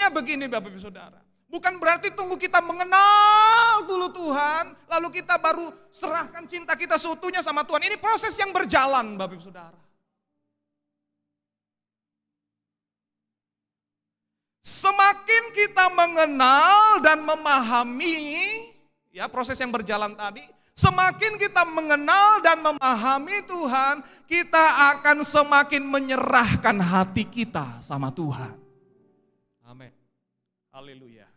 Artinya begini Bapak Ibu Saudara. Bukan berarti tunggu kita mengenal dulu Tuhan, lalu kita baru serahkan cinta kita seutuhnya sama Tuhan. Ini proses yang berjalan Bapak Ibu Saudara. Semakin kita mengenal dan memahami, ya proses yang berjalan tadi, semakin kita mengenal dan memahami Tuhan, kita akan semakin menyerahkan hati kita sama Tuhan. Amin. Haleluya.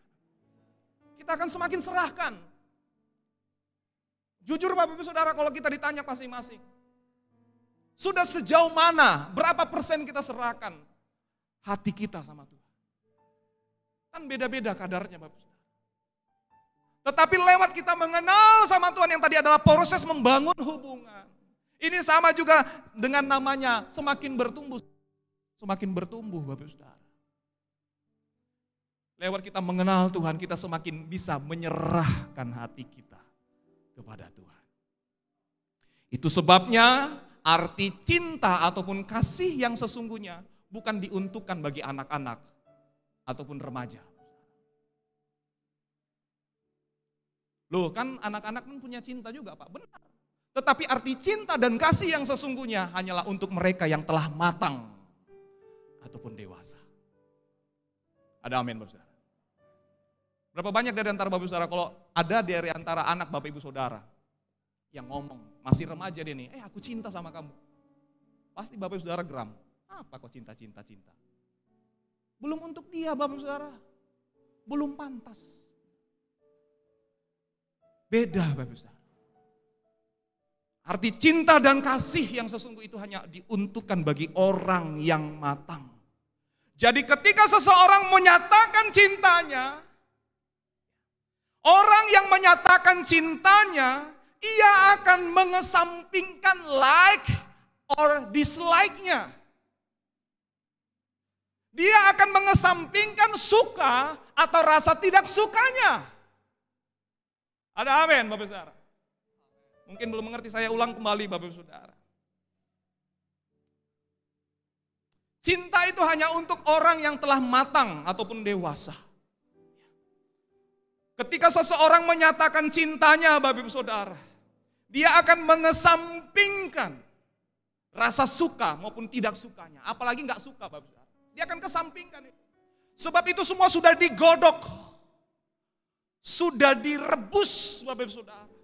Kita akan semakin serahkan. Jujur Bapak Ibu Saudara, kalau kita ditanya masing-masing, sudah sejauh mana, berapa persen kita serahkan hati kita sama Tuhan? Kan beda-beda kadarnya Bapak Saudara. Tetapi lewat kita mengenal sama Tuhan yang tadi adalah proses membangun hubungan. Ini sama juga dengan namanya semakin bertumbuh. Semakin bertumbuh Bapak Saudara. Lewat kita mengenal Tuhan, kita semakin bisa menyerahkan hati kita kepada Tuhan. Itu sebabnya arti cinta ataupun kasih yang sesungguhnya bukan diuntukkan bagi anak-anak ataupun remaja. Loh kan anak-anak kan punya cinta juga Pak, benar. Tetapi arti cinta dan kasih yang sesungguhnya hanyalah untuk mereka yang telah matang ataupun dewasa. Ada amin Bapak Saudara. Berapa banyak dari antara Bapak Ibu Saudara kalau ada dari antara anak Bapak Ibu Saudara yang ngomong, masih remaja dia nih, aku cinta sama kamu. Pasti Bapak Ibu Saudara geram. Apa kok cinta? Belum untuk dia Bapak Ibu Saudara. Belum pantas. Beda Bapak Ibu Saudara. Arti cinta dan kasih yang sesungguh itu hanya diuntukkan bagi orang yang matang. Jadi ketika seseorang menyatakan cintanya, orang yang menyatakan cintanya, ia akan mengesampingkan like or dislike-nya. Dia akan mengesampingkan suka atau rasa tidak sukanya. Ada amin Bapak Saudara? Mungkin belum mengerti, saya ulang kembali Bapak Saudara. Cinta itu hanya untuk orang yang telah matang ataupun dewasa. Ketika seseorang menyatakan cintanya Bapak Ibu Saudara, dia akan mengesampingkan rasa suka maupun tidak sukanya. Apalagi nggak suka Bapak Ibu Saudara. Dia akan kesampingkan itu. Sebab itu semua sudah digodok. Sudah direbus Bapak Ibu Saudara.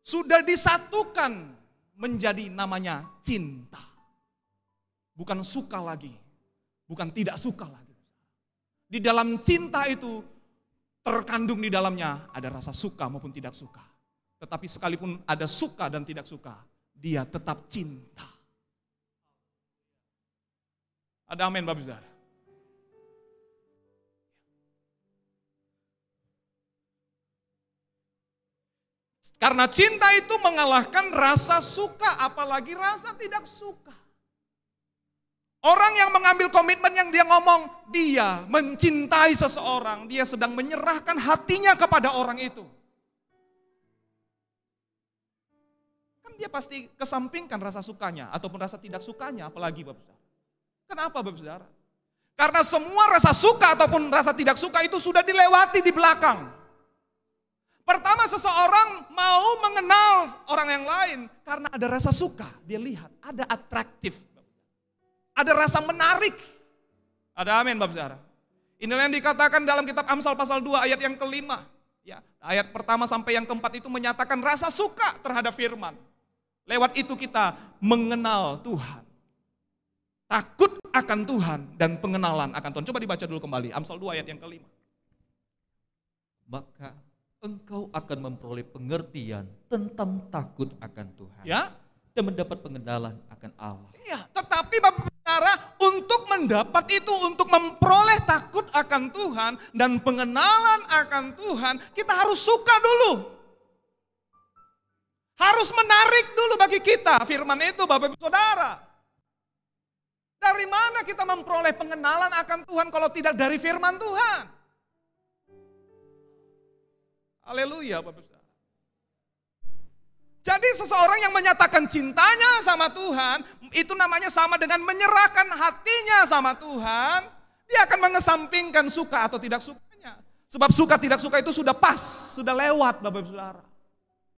Sudah disatukan menjadi namanya cinta. Bukan suka lagi. Bukan tidak suka lagi. Di dalam cinta itu terkandung di dalamnya ada rasa suka maupun tidak suka. Tetapi sekalipun ada suka dan tidak suka, dia tetap cinta. Ada amin Bapak Saudara. Karena cinta itu mengalahkan rasa suka, apalagi rasa tidak suka. Orang yang mengambil komitmen yang dia ngomong, dia mencintai seseorang, dia sedang menyerahkan hatinya kepada orang itu. Kan dia pasti kesampingkan rasa sukanya ataupun rasa tidak sukanya, apalagi Bapak Saudara. Kenapa Bapak Saudara? Karena semua rasa suka ataupun rasa tidak suka itu sudah dilewati di belakang. Pertama seseorang mau mengenal orang yang lain karena ada rasa suka, dia lihat, ada atraktif. Ada rasa menarik. Ada amin Bapak Saudara. Inilah yang dikatakan dalam kitab Amsal pasal 2 ayat yang kelima. Ya, ayat pertama sampai yang keempat itu menyatakan rasa suka terhadap firman. Lewat itu kita mengenal Tuhan. Takut akan Tuhan dan pengenalan akan Tuhan. Coba dibaca dulu kembali Amsal 2 ayat yang kelima. Maka engkau akan memperoleh pengertian tentang takut akan Tuhan. Ya. Dan mendapat pengenalan akan Allah. Iya, tetapi Bapak Saudara, untuk mendapat itu, untuk memperoleh takut akan Tuhan dan pengenalan akan Tuhan, kita harus suka dulu. Harus menarik dulu bagi kita firman itu Bapak Ibu Saudara. Dari mana kita memperoleh pengenalan akan Tuhan kalau tidak dari firman Tuhan? Haleluya Bapak Saudara. Jadi seseorang yang menyatakan cintanya sama Tuhan, itu namanya sama dengan menyerahkan hatinya sama Tuhan, Dia akan mengesampingkan suka atau tidak sukanya. Sebab suka tidak suka itu sudah pas, sudah lewat Bapak Ibu Saudara.